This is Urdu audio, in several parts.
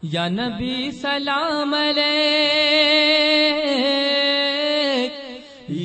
یا نبی سلام علیک،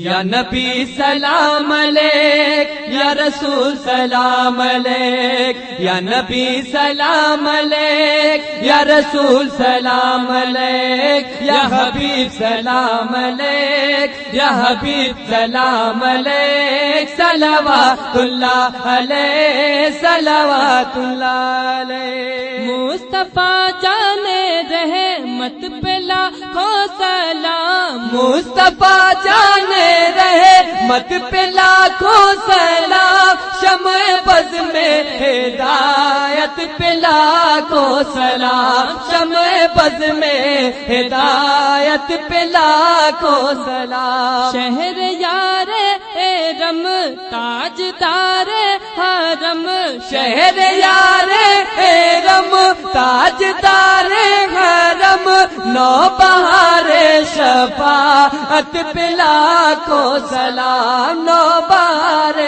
یا نبی سلام علیک، یا رسول سلام علیک، یا نبی سلام علیک، یا رسول سلام علیک، یا حبیب سلام علیک، یا حبیب سلام علیک، صلوات اللہ علیہ، صلوات اللہ علیہ۔ مصطفیٰ جانے رحمت پہ لاکھوں سلام، مصطفیٰ جانے رحمت پہ لاکھوں سلام، شمع بز میں ہدایت پہ لاکھوں سلام، شمع بز میں ہدایت پہ لاکھوں سلام۔ شہر یار ارم تاجدار حرم، شہر یار ارم تاجدار حرم، نو بہار شفاعت پہ لاکھوں سلام، نو بہار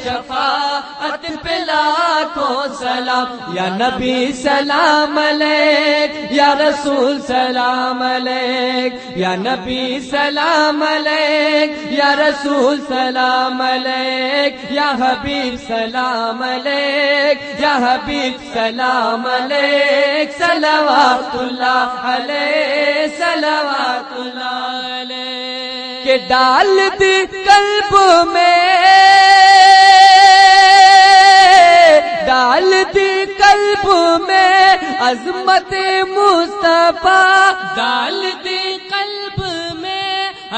شفاعت پہ لاکھوں سلام۔ یا نبی سلام علیک، یا رسول سلام علیک، یا نبی سلام علیک، یا رسول سلام علیک، یا حبیب سلام علیک، یا حبیب سلام علیک، صلوات اللہ علیہ، صلوات اللہ علیہ۔ کہ ڈال دی قلب میں، ڈال دی قلب میں عظمت مصطفیٰ، ڈال دی قلب میں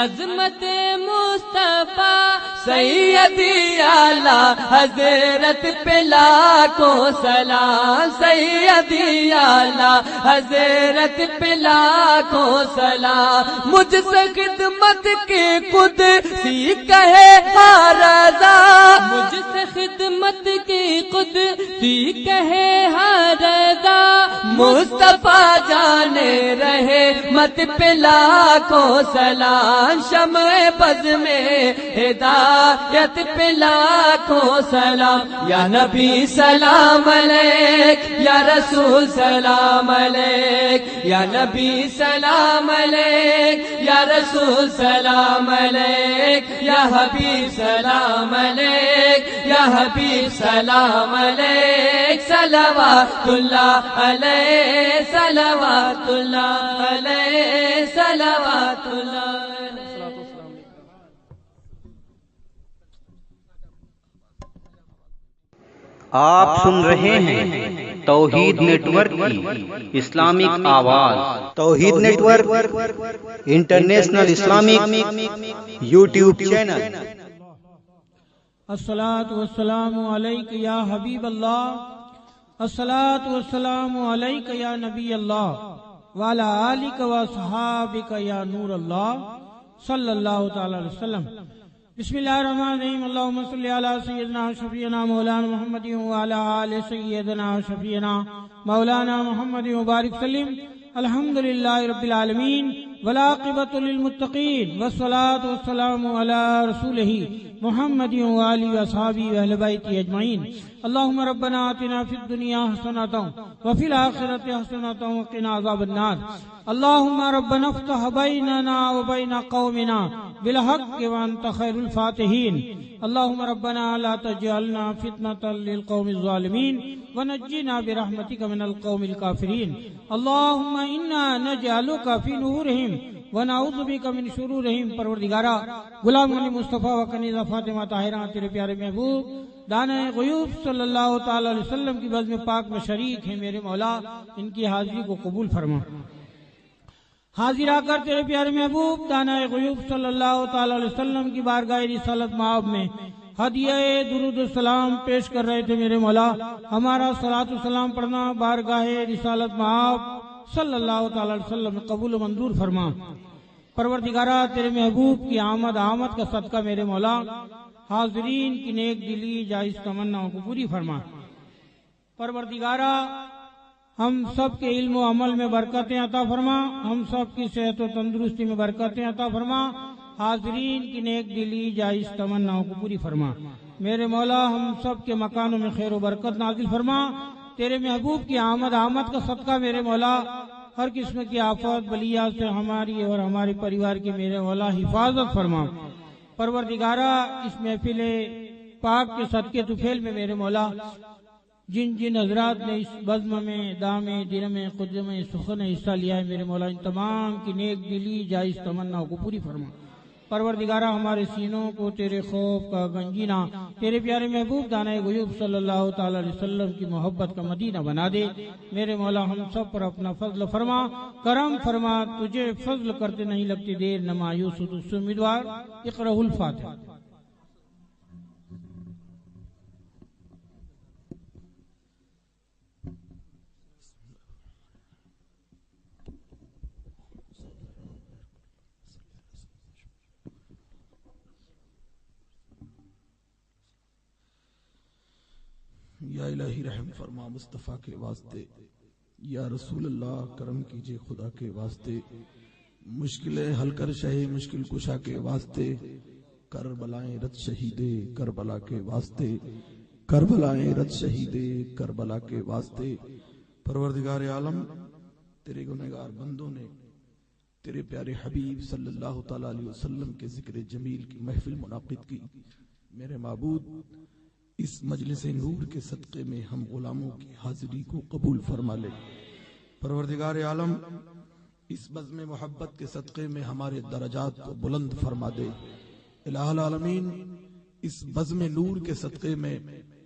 عظمت مصطفیٰ، سیدی اعلیٰ حضرت پہ لاکھوں سلام، سیدی اعلیٰ حضرت پہ لاکھوں سلام۔ مجھ سے خدمت کی قدسی کہے ہر رضا، مجھ سے خدمت کی قدسی کہے ہر رضا، مصطفیٰ جانے رہے مت پہ لاکھوں سلام، شمع بز میں ہدایت پہ لاکھوں سلام۔ یا نبی سلام علیک، یا رسول سلام علیک، یا نبی سلام علیک، یا رسول سلام علیک، یا حبیب سلام علیک، یا حبیب سلام علیک، صلوات اللہ علیہ، صلوات اللہ علیہ، صلوات اللہ علیہ۔ آپ سن رہے ہیں توحید نیٹ ورک کی اسلامک آواز۔ Tawheed network international Islamic YouTube channel. الصلاۃ والسلام علیک یا حبیب اللہ، الصلاۃ والسلام علیک یا نبی اللہ، وعلی آلک وصحابک یا نور اللہ، صلی اللہ تعالی علیہ وسلم۔ بسم اللہ الرحمن الرحیم، اللہم صلی علی سیدنا شفیعنا مولانا محمد وعلی آل سیدنا شفیعنا مولانا محمد وبارک سلم۔ الحمدللہ رب العالمین والعاقبۃ للمتقین، والصلاۃ والسلام علی رسولہ محمد وآلہ وصحبہ واہل بیتہ اجمعین۔ اللہم ربنا آتنا فی الدنیا حسنۃ وفی الآخرۃ حسنۃ وقنا عذاب النار۔ اللہم ربنا افتح بیننا وبین قومنا بالحق وانت خیر الفاتحین۔ اللہم ربنا لا تجعلنا فتنة للقوم الظالمین ونجنا برحمتک من القوم الکافرین۔ اللہم انا نجعلک فی نورہم ونعوذ بک من شرورہم۔ پروردگارہ غلام علی مصطفیٰ و کنیزہ فاطمہ طاہرہ تیرے پیارے محبوب دانہ غیوب صلی اللہ تعالی علیہ وسلم کی بزم پاک میں شریک ہیں، میرے مولا ان کی حاضری کو قبول فرما۔ حاضر آ کر تیرے پیارے محبوب دانہ غیوب صلی اللہ تعالی علیہ وسلم کی بارگاہ رسالت مآب میں ہدیہ درود السلام پیش کر رہے تھے، میرے مولا ہمارا صلاۃ السلام پڑھنا بارگاہ رسالت مآب صلی اللہ تعالی علیہ وسلم قبول و منظور فرما۔ پروردگارہ تیرے محبوب کی آمد کا صدقہ میرے مولا حاضرین کی نیک دلی جائز تمناؤں کو پوری فرما۔ پروردگارہ ہم سب کے علم و عمل میں برکتیں عطا فرما، ہم سب کی صحت و تندرستی میں برکتیں عطا فرما، حاضرین کی نیک دلی جائز تمناؤں کو پوری فرما۔ میرے مولا ہم سب کے مکانوں میں خیر و برکت نازل فرما، تیرے محبوب کی آمد کا صدقہ میرے مولا ہر قسم کی آفت بلیات سے ہماری اور ہمارے پریوار کی میرے مولا حفاظت فرما۔ پروردگارہ اس محفل پاک کے صدقے طفیل میں میرے مولا جن جن حضرات نے اس بزم میں دام دن میں قدم میں سخن حصہ لیا ہے میرے مولا ان تمام کی نیک دلی جائز تمنا کو پوری فرما۔ پروردگارہ ہمارے سینوں کو تیرے خوف کا گنجینہ تیرے پیارے محبوب دانہ غیوب صلی اللہ تعالی علیہ وسلم کی محبت کا مدینہ بنا دے میرے مولا۔ ہم سب پر اپنا فضل فرما، کرم فرما، تجھے فضل کرتے نہیں لگتی دیر، نہ مایوس ہو تجھ سے امیدوار۔ اقرأ الفاتحہ۔ یا الہی رحم فرما مصطفیٰ کے واسطے، یا رسول اللہ کرم کیجئے خدا کے واسطے، مشکلیں حل کر شہ مشکل کشا کے واسطے، کربلائیں رت شہیدے کربلا کے واسطے، کربلائیں رت شہیدے کربلا کے واسطے۔ پروردگار عالم تیرے گنہگار بندوں نے تیرے پیارے حبیب صلی اللہ تعالی علیہ وسلم کے ذکر جمیل کی محفل منعقد کی۔ میرے معبود اس مجلس نور کے صدقے میں ہم غلاموں کی حاضری کو قبول فرما لے۔ پروردگار عالم اس بزم محبت کے صدقے میں ہمارے درجات کو بلند فرما دے۔ الہ العالمین اس بزم نور کے صدقے میں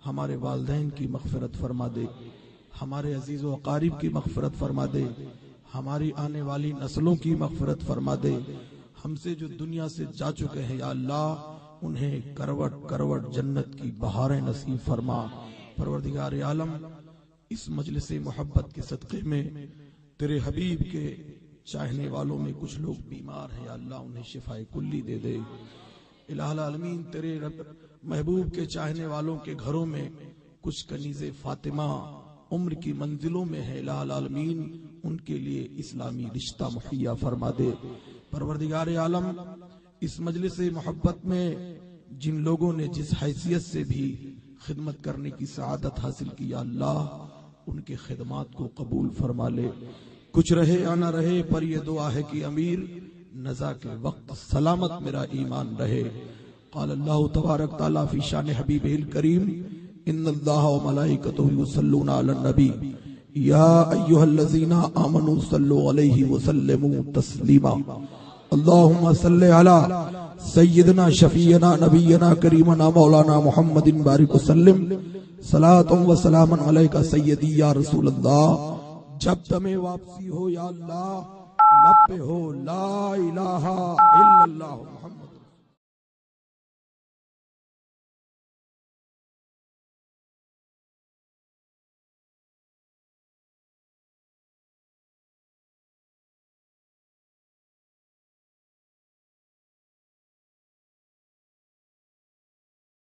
ہمارے والدین کی مغفرت فرما دے، ہمارے عزیز و اقارب کی مغفرت فرما دے، ہماری آنے والی نسلوں کی مغفرت فرما دے۔ ہم سے جو دنیا سے جا چکے ہیں یا اللہ انہیں کروٹ کروٹ جنت کی بہاریں نصیب فرما۔ پروردگار عالم اس مجلس محبت کے صدقے میں تیرے حبیب کے چاہنے والوں میں کچھ لوگ بیمار ہیں یا اللہ انہیں شفائے کلی دے دے۔ الہ العالمین تیرے محبوب کے چاہنے والوں کے گھروں میں کچھ کنیز فاطمہ عمر کی منزلوں میں ہے، الہ العالمین ان کے لیے اسلامی رشتہ مہیا فرما دے۔ پروردگار عالم اس مجلس محبت میں جن لوگوں نے جس حیثیت سے بھی خدمت کرنے کی سعادت حاصل کی یا اللہ ان کے خدمات کو قبول فرما لے۔ کچھ رہے یا نہ رہے پر یہ دعا ہے کہ امیر نزا کے وقت سلامت میرا ایمان رہے۔ قال اللہ تبارک تعالیٰ فی شان حبیب الکریم ان اللہ و ملائکتہ یصلون علی النبی یا ایہا الذین آمنوا صلوا علیہ وسلموا تسلیما۔ اللہم صلی علی سیدنا شفیعنا نبینا کریمنا مولانا محمد بارک وسلم صلاۃ و سلام علیکہ سیدی یا رسول اللہ۔ جب تمہیں واپسی ہو یا اللہ لب پہ ہو لا الہ الا اللہ محمد